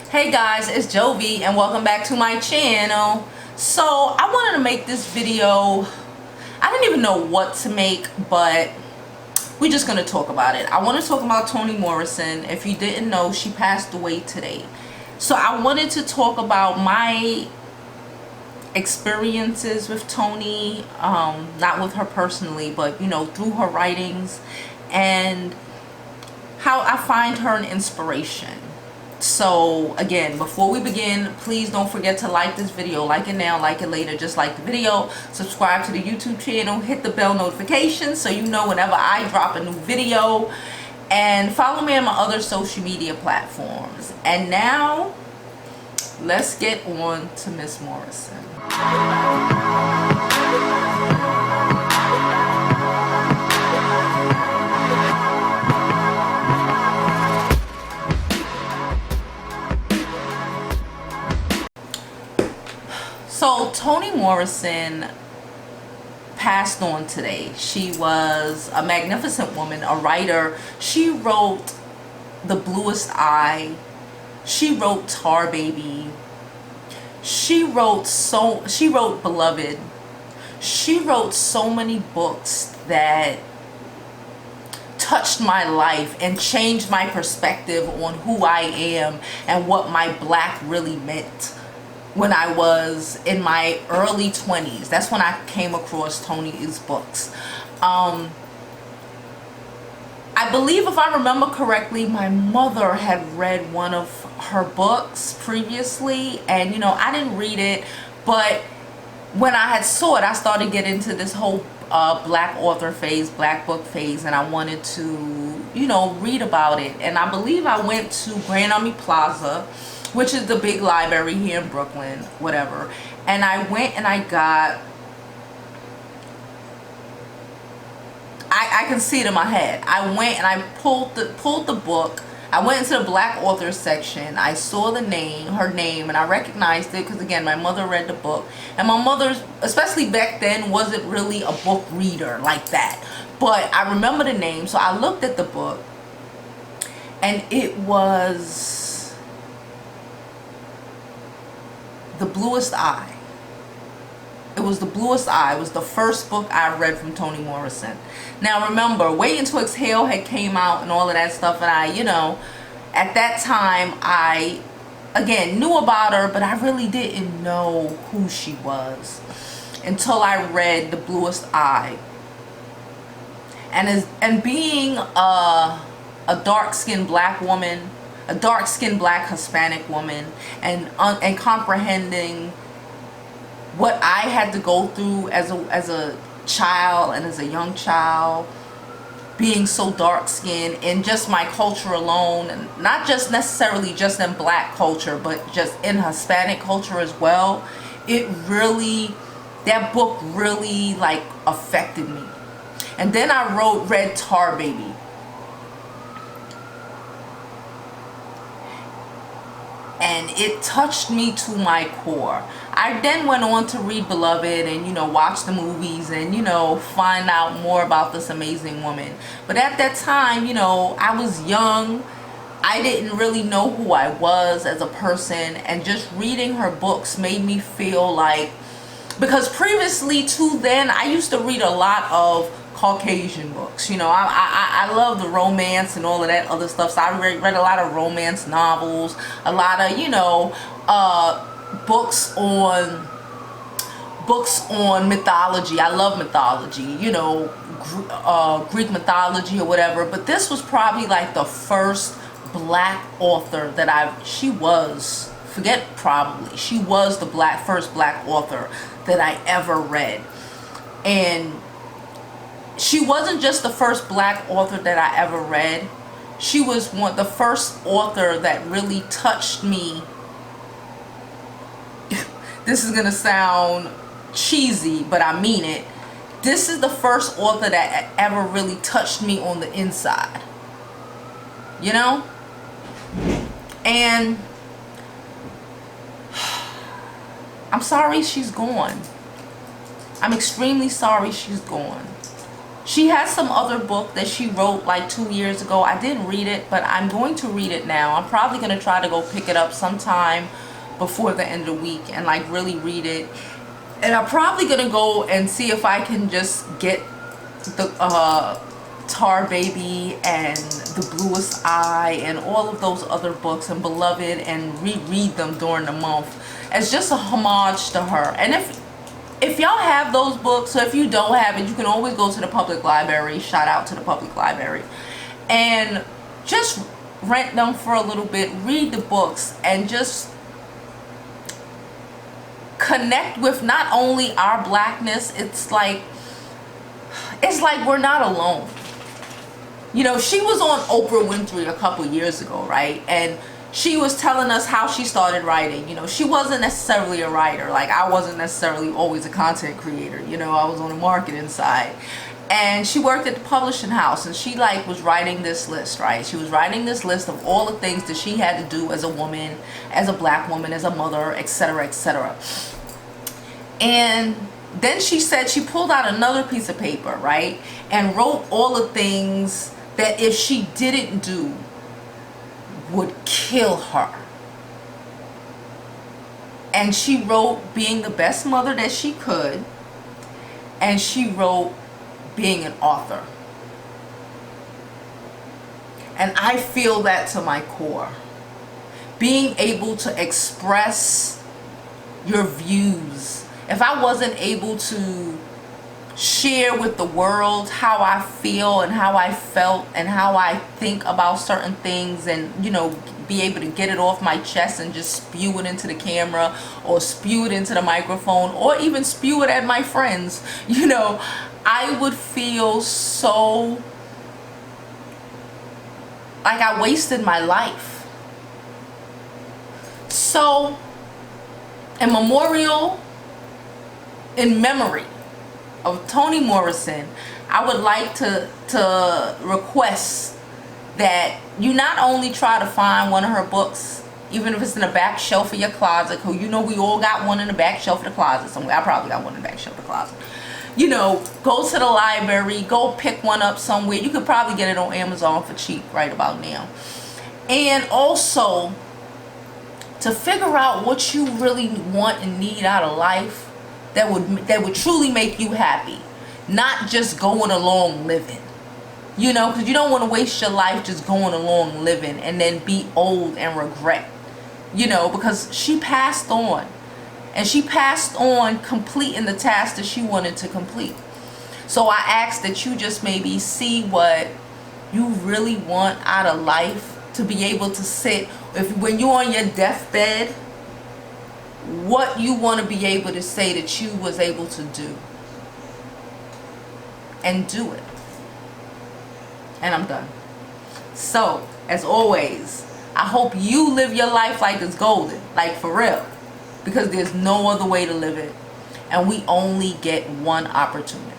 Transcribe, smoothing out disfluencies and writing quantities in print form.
Hey guys, it's Jovi and welcome back to my channel. So I wanted to make this video. I didn't even know what to make, but we're just going to talk about it. I want to talk about Toni Morrison. If you didn't know, she passed away today. So I wanted to talk about my experiences with Toni, not with her personally, but you know, through her writings, and how I find her an inspiration. So again, before we begin, please don't forget to like this video. Like it now, like it later, just like the video. Subscribe to the YouTube channel, hit the bell notification so you know whenever I drop a new video, and follow me on my other social media platforms. And now let's get on to Miss Morrison. So Toni Morrison passed on today. She was a magnificent woman, a writer. She wrote The Bluest Eye. She wrote Tar Baby. She wrote Beloved. She wrote so many books that touched my life and changed my perspective on who I am and what my black really meant. When I was in my early 20s, that's when I came across Toni's books. I believe, if I remember correctly, my mother had read one of her books previously, and you know, I didn't read it, but when I had saw it, I started getting into this whole black author phase, black book phase, and I wanted to, you know, read about it. And I believe I went to Grand Army Plaza, which is the big library here in Brooklyn, whatever. And I went and I got, I can see it in my head. I went and I pulled the book. I went into the black author section. I saw the name, her name, and I recognized it because, again, my mother read the book. And my mother, especially back then, wasn't really a book reader like that. But I remember the name, so I looked at the book, and it was The Bluest Eye. It was The Bluest Eye. It was the first book I read from Toni Morrison. Now remember, Wait Until Exhale had came out and all of that stuff, and I, you know, at that time I, again, knew about her, but I really didn't know who she was until I read The Bluest Eye. And being a dark-skinned black woman, a dark-skinned black Hispanic woman, and comprehending what I had to go through as a child and as a young child, being so dark-skinned, and just my culture alone, and not just necessarily just in black culture, but just in Hispanic culture as well. It really, that book really like affected me. And then I read Tar Baby. And it touched me to my core. I then went on to read Beloved and, you know, watch the movies and, you know, find out more about this amazing woman. But at that time, you know, I was young. I didn't really know who I was as a person. And just reading her books made me feel like, because previously to then, I used to read a lot of Caucasian books. You know, I love the romance and all of that other stuff. So I read a lot of romance novels, a lot of, you know, books on mythology. I love mythology, you know, Greek mythology or whatever. But this was probably like the first black author that she was the first black author that I ever read. And she wasn't just the first black author that I ever read. She was the first author that really touched me. This is gonna sound cheesy, but I mean it. This is the first author that ever really touched me on the inside. You know? And I'm sorry she's gone. I'm extremely sorry she's gone. She has some other book that she wrote like 2 years ago. I didn't read it, but I'm going to read it now. I'm probably going to try to go pick it up sometime before the end of the week and like really read it. And I'm probably going to go and see if I can just get the Tar Baby and The Bluest Eye and all of those other books and Beloved and reread them during the month as just a homage to her. And if y'all have those books, or if you don't have it, you can always go to the public library. Shout out to the public library. And just rent them for a little bit, read the books, and just connect with not only our blackness, it's like we're not alone. You know, she was on Oprah Winfrey a couple years ago, right? And she was telling us how she started writing. You know, she wasn't necessarily a writer. Like, I wasn't necessarily always a content creator. You know, I was on the marketing side. And she worked at the publishing house, and she like was writing this list, right? She was writing this list of all the things that she had to do as a woman, as a black woman, as a mother, etc., etc. And then she said she pulled out another piece of paper, right? And wrote all the things that if she didn't do would kill her. And she wrote being the best mother that she could, and she wrote being an author. And I feel that to my core. Being able to express your views. If I wasn't able to share with the world how I feel and how I felt and how I think about certain things, and you know, be able to get it off my chest and just spew it into the camera or spew it into the microphone or even spew it at my friends, you know, I would feel so like I wasted my life. So in memorial, in memory of Toni Morrison, I would like to request that you not only try to find one of her books, even if it's in the back shelf of your closet, because you know we all got one in the back shelf of the closet somewhere. I probably got one in the back shelf of the closet. You know, go to the library, go pick one up somewhere. You could probably get it on Amazon for cheap right about now. And also to figure out what you really want and need out of life that would truly make you happy, not just going along living. You know, because you don't want to waste your life just going along living and then be old and regret. You know, because she passed on. And she passed on completing the task that she wanted to complete. So I ask that you just maybe see what you really want out of life, to be able to sit, when you're on your deathbed, what you want to be able to say that you was able to do. And do it. And I'm done. So, as always, I hope you live your life like it's golden. Like for real. Because there's no other way to live it. And we only get one opportunity.